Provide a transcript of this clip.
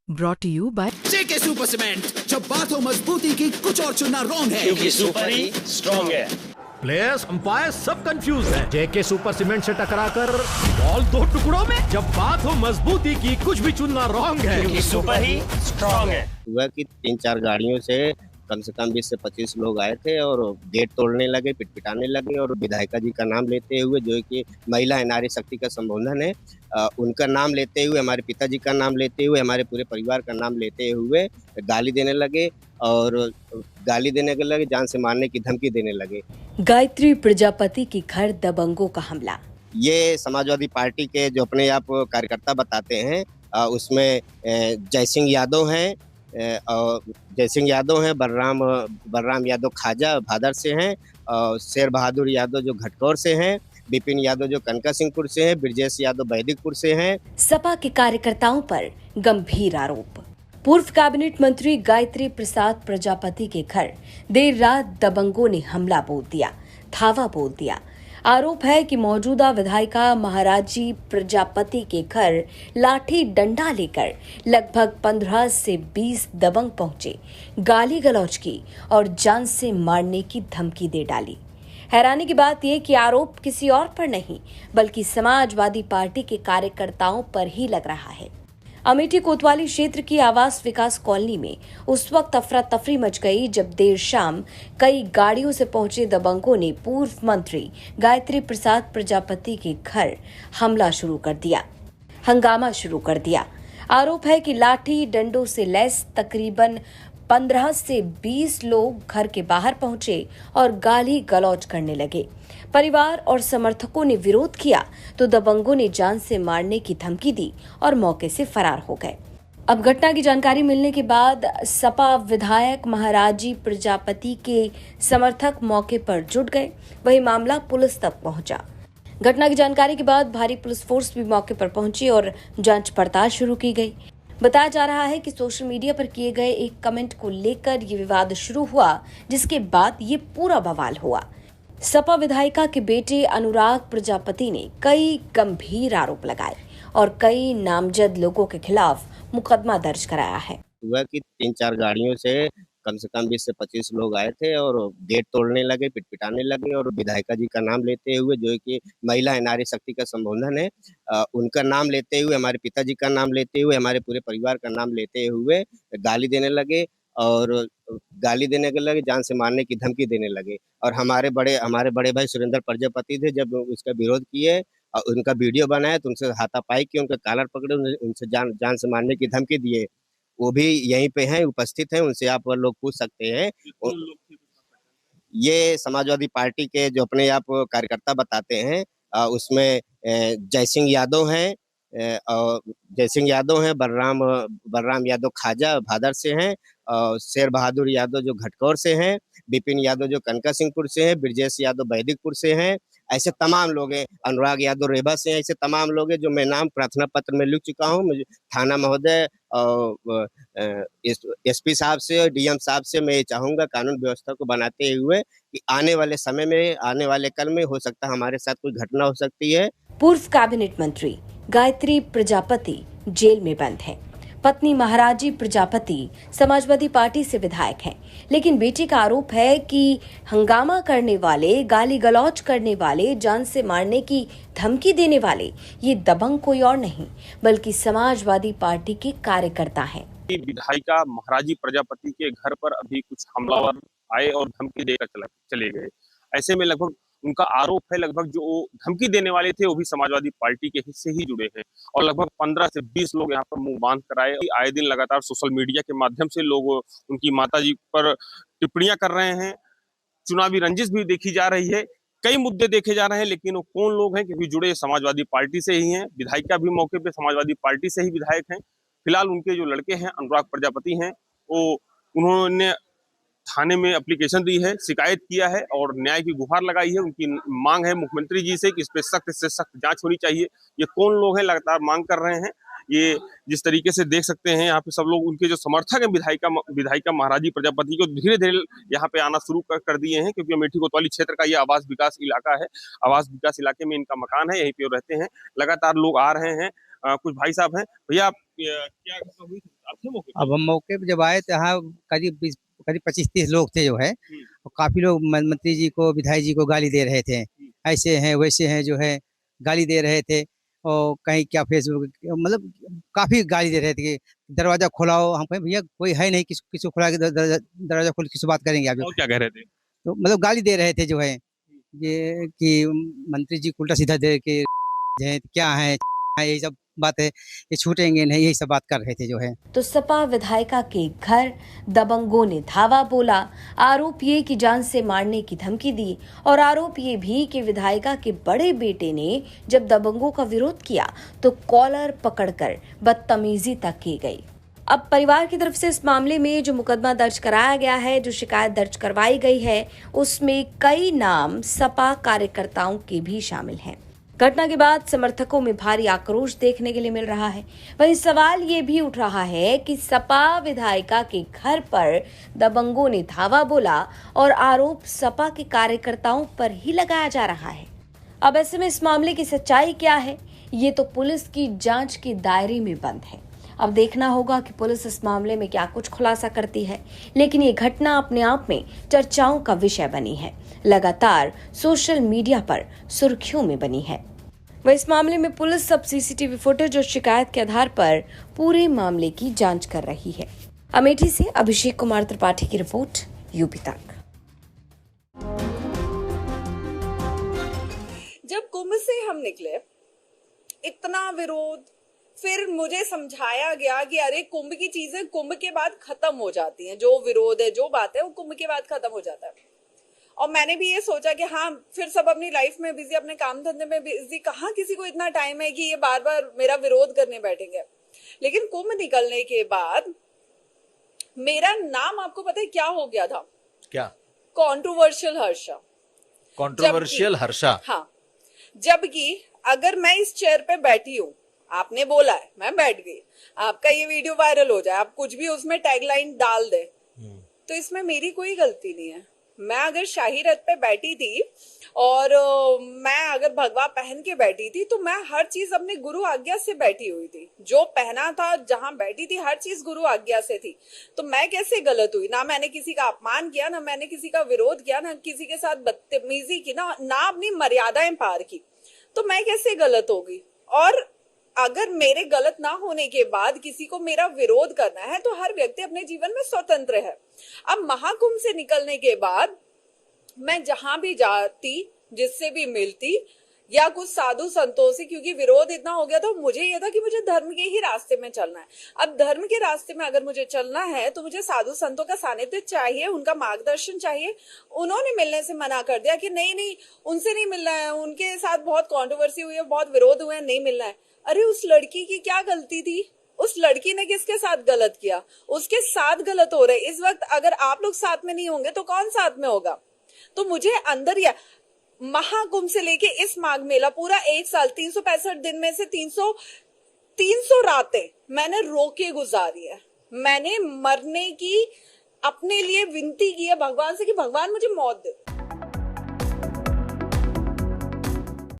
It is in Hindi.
Brought to you by JK super cement. जब बात हो मजबूती की, कुछ और चुनना रॉन्ग है, क्योंकि सुपर ही स्ट्रॉन्ग है। प्लेयर्स अंपायर सब कंफ्यूज है। जेके सुपर सीमेंट से टकराकर बॉल दो टुकड़ों में। जब बात हो मजबूती की, कुछ भी चुनना रॉन्ग है, क्योंकि सुपर ही स्ट्रॉन्ग है। हुआ कि 3-4 गाड़ियों से कम 20 से 25 लोग आए थे और गेट तोड़ने लगे, पिटपिटाने लगे और विधायिका जी का नाम लेते हुए, जो कि महिला है, नारी शक्ति का संबोधन है, उनका नाम लेते हुए, हमारे पिताजी का नाम लेते हुए, हमारे पूरे परिवार का नाम लेते हुए गाली देने लगे और गाली देने के लगे, जान से मारने की धमकी देने लगे। गायत्री प्रजापति की घर दबंगों का हमला। ये समाजवादी पार्टी के जो अपने आप कार्यकर्ता बताते हैं, उसमें जयसिंह यादव हैं, और जयसिंह यादव हैं, बलराम यादव खाजा भादर से हैं, और शेर बहादुर यादव जो घटकौर से हैं, विपिन यादव जो कनका सिंहपुर से हैं, ब्रजेश यादव वैदिकपुर से हैं। सपा के कार्यकर्ताओं पर गंभीर आरोप। पूर्व कैबिनेट मंत्री गायत्री प्रसाद प्रजापति के घर देर रात दबंगों ने हमला बोल दिया, धावा बोल दिया। आरोप है कि मौजूदा विधायिका महाराजी प्रजापति के घर लाठी डंडा लेकर लगभग 15 से 20 दबंग पहुंचे, गाली गलौज की और जान से मारने की धमकी दे डाली। हैरानी की बात यह कि आरोप किसी और पर नहीं बल्कि समाजवादी पार्टी के कार्यकर्ताओं पर ही लग रहा है। अमेठी कोतवाली क्षेत्र की आवास विकास कॉलोनी में उस वक्त अफरा तफरी मच गई जब देर शाम कई गाड़ियों से पहुंचे दबंगों ने पूर्व मंत्री गायत्री प्रसाद प्रजापति के घर हंगामा शुरू कर दिया। आरोप है कि लाठी डंडों से लैस तकरीबन 15 से 20 लोग घर के बाहर पहुंचे और गाली गलौज करने लगे। परिवार और समर्थकों ने विरोध किया तो दबंगों ने जान से मारने की धमकी दी और मौके से फरार हो गए। अब घटना की जानकारी मिलने के बाद सपा विधायक महाराजी प्रजापति के समर्थक मौके पर जुट गए, वही मामला पुलिस तक पहुंचा। घटना की जानकारी के बाद भारी पुलिस फोर्स भी मौके पर पहुंची और जांच पड़ताल शुरू की गई। बताया जा रहा है कि सोशल मीडिया पर किए गए एक कमेंट को लेकर ये विवाद शुरू हुआ, जिसके बाद ये पूरा बवाल हुआ। सपा विधायिका के बेटे अनुराग प्रजापति ने कई गंभीर आरोप लगाए और कई नामजद लोगों के खिलाफ मुकदमा दर्ज कराया है। हुआ कि 3-4 गाड़ियों से कम 20 से 25 लोग आए थे और गेट तोड़ने लगे, पिटपिटाने लगे और विधायिका जी का नाम लेते हुए, जो कि महिला है, नारी शक्ति का संबोधन है, उनका नाम लेते हुए, हमारे पिताजी का नाम लेते हुए, हमारे पूरे परिवार का नाम लेते हुए गाली देने लगे और गाली देने के लगे, जान से मारने की धमकी देने लगे। और हमारे बड़े भाई सुरेंद्र प्रजापति थे, जब उसका विरोध किए और उनका वीडियो बनाया तो उनसे हाथापाई की, उनका कॉलर पकड़े, उनसे जान से मारने की धमकी दिए। वो भी यहीं पे हैं, उपस्थित हैं, उनसे आप लोग पूछ सकते हैं। ये समाजवादी पार्टी के जो अपने आप कार्यकर्ता बताते हैं, उसमें जयसिंह यादव हैं, और जयसिंह यादव हैं, बलराम यादव खाजा भादर से हैं, और शेर बहादुर यादव जो घटकौर से हैं, विपिन यादव जो कनका सिंहपुर से हैं, ब्रजेश यादव वैदिकपुर से हैं। ऐसे तमाम लोग हैं, अनुराग यादव रेवा से हैं। ऐसे तमाम लोग हैं जो मैं नाम प्रार्थना पत्र में लिख चुका हूँ। मुझे थाना महोदय और एसपी साहब से और डीएम साहब से मैं ये चाहूंगा, कानून व्यवस्था को बनाते हुए, कि आने वाले समय में, आने वाले कल में हो सकता है हमारे साथ कोई घटना हो सकती है। पूर्व कैबिनेट मंत्री गायत्री प्रजापति जेल में बंद है। पत्नी महाराजी प्रजापति समाजवादी पार्टी से विधायक हैं, लेकिन बेटे का आरोप है कि हंगामा करने वाले, गाली गलौज करने वाले, जान से मारने की धमकी देने वाले ये दबंग कोई और नहीं बल्कि समाजवादी पार्टी के कार्यकर्ता हैं। विधायिका महाराजी प्रजापति के घर पर अभी कुछ हमलावर आए और धमकी देकर चले गए। ऐसे में लगभग उनका आरोप है, लगभग जो धमकी देने वाले थे वो भी समाजवादी पार्टी के हिस्से ही जुड़े हैं और लगभग 15 से 20 लोग यहाँ पर मुंह बांध कर आए। आए दिन लगातार सोशल मीडिया के माध्यम से लोग उनकी माताजी पर टिप्पणियां कर रहे हैं, चुनावी रंजिश भी देखी जा रही है, कई मुद्दे देखे जा रहे हैं, लेकिन वो कौन लोग हैं क्योंकि जुड़े समाजवादी पार्टी से ही हैं। विधायिका भी मौके पे समाजवादी पार्टी से ही विधायक हैं। फिलहाल उनके जो लड़के हैं अनुराग प्रजापति हैं, वो उन्होंने थाने में एप्लीकेशन दी है, शिकायत किया है और न्याय की गुहार लगाई है। उनकी मांग है मुख्यमंत्री जी से कि इस पे सख्त से सख्त जांच होनी चाहिए। ये कौन लोग हैं लगातार मांग कर रहे हैं, ये जिस तरीके से देख सकते हैं यहाँ पे सब लोग उनके जो समर्थक हैं विधायिका महाराजी प्रजापति को धीरे धीरे यहाँ पे आना शुरू कर दिए हैं, क्योंकि अमेठी कोतवाली क्षेत्र का ये आवास विकास इलाका है। आवास विकास इलाके में इनका मकान है, यहीं पे रहते हैं। लगातार लोग आ रहे हैं। कुछ भाई साहब हैं, भैया क्या घटना हुई थी? आप थे मौके पे? अब हम मौके पे जब आए तो यहाँ करीब 25-30 लोग थे जो है, और काफी लोग मंत्री जी को, विधायक जी को गाली दे रहे थे, ऐसे हैं वैसे हैं जो है, गाली दे रहे थे। और कहीं क्या फेसबुक, मतलब काफी गाली दे रहे थे कि दरवाजा खोलाओ। हम कहें भैया कोई है नहीं, किसको खुला के दरवाजा खोल किससे बात करेंगे आप? और क्या कह रहे थे? तो मतलब गाली दे रहे थे जो है, ये कि मंत्री जी को उल्टा सीधा दे के है, क्या है, यही सब बात है, ये छूटेंगे नहीं, यही सब बात कर रहे थे जो है। तो सपा विधायिका के घर दबंगों ने धावा बोला। आरोप ये कि जान से मारने की धमकी दी, और आरोप ये भी कि विधायिका के बड़े बेटे ने जब दबंगों का विरोध किया तो कॉलर पकड़कर बदतमीजी तक की गई। अब परिवार की तरफ से इस मामले में जो मुकदमा दर्ज कराया गया है, जो शिकायत दर्ज करवाई गई है, उसमें कई नाम सपा कार्यकर्ताओं के भी शामिल हैं। घटना के बाद समर्थकों में भारी आक्रोश देखने के लिए मिल रहा है। वहीं सवाल ये भी उठ रहा है कि सपा विधायिका के घर पर दबंगों ने धावा बोला और आरोप सपा के कार्यकर्ताओं पर ही लगाया जा रहा है। अब ऐसे में इस मामले की सच्चाई क्या है, ये तो पुलिस की जांच के दायरे में बंद है। अब देखना होगा कि पुलिस इस मामले में क्या कुछ खुलासा करती है। लेकिन ये घटना अपने आप में चर्चाओं का विषय बनी है, लगातार सोशल मीडिया पर सुर्खियों में बनी है। वह इस मामले में पुलिस सब सीसीटीवी फुटेज और शिकायत के आधार पर पूरे मामले की जांच कर रही है। अमेठी से अभिषेक कुमार त्रिपाठी की रिपोर्ट, यूपी तक। जब कुंभ से हम निकले, इतना विरोध, फिर मुझे समझाया गया कि अरे कुंभ की चीजें कुंभ के बाद खत्म हो जाती हैं, जो विरोध है, जो बात है, वो कुंभ के बाद खत्म हो जाता है। और मैंने भी ये सोचा कि हाँ, फिर सब अपनी लाइफ में बिजी, अपने काम धंधे में बिजी, कहाँ किसी को इतना टाइम है कि ये बार बार मेरा विरोध करने बैठेंगे। लेकिन कुंभ निकलने के बाद मेरा नाम, आपको पता है क्या हो गया था? क्या? कॉन्ट्रोवर्शियल हर्षा। कॉन्ट्रोवर्शियल हर्षा? हाँ, जबकि अगर मैं इस चेयर पे बैठी हूँ, आपने बोला है, मैं बैठ गई, आपका ये वीडियो वायरल हो जाए, आप कुछ भी उसमें टैगलाइन डाल दे, तो इसमें मेरी कोई गलती नहीं है। मैं अगर शाही रथ पे बैठी थी और मैं अगर भगवा पहन के बैठी थी, तो मैं हर चीज अपने गुरु आज्ञा से बैठी हुई थी। जो पहना था, जहां बैठी थी, हर चीज गुरु आज्ञा से थी। तो मैं कैसे गलत हुई? ना मैंने किसी का अपमान किया, ना मैंने किसी का विरोध किया, ना किसी के साथ बदतमीजी की, ना अपनी मर्यादाएं पार की। तो मैं कैसे गलत होगी? और अगर मेरे गलत ना होने के बाद किसी को मेरा विरोध करना है, तो हर व्यक्ति अपने जीवन में स्वतंत्र है। अब महाकुंभ से निकलने के बाद मैं जहां भी जाती, जिससे भी मिलती, या कुछ साधु संतों से, क्योंकि विरोध इतना हो गया था, मुझे यह था कि मुझे धर्म के ही रास्ते में चलना है। अब धर्म के रास्ते में अगर मुझे चलना है, तो मुझे साधु संतों का सानिध्य चाहिए, उनका मार्गदर्शन चाहिए। उन्होंने मिलने से मना कर दिया कि नहीं, उनसे नहीं मिलना है, उनके साथ बहुत कॉन्ट्रोवर्सी हुई है, बहुत विरोध हुए हैं, नहीं मिलना है। अरे उस लड़की की क्या गलती थी? उस लड़की ने किसके साथ गलत किया? उसके साथ गलत हो रहे। इस वक्त अगर आप लोग साथ में नहीं होंगे तो कौन साथ में होगा? तो मुझे अंदर या महाकुंभ से लेके इस माघ मेला, पूरा 1 साल, 365 दिन में से 300 रातें मैंने रो के गुजारी है। मैंने मरने की अपने लिए विनती की है भगवान से कि भगवान मुझे मौत दे।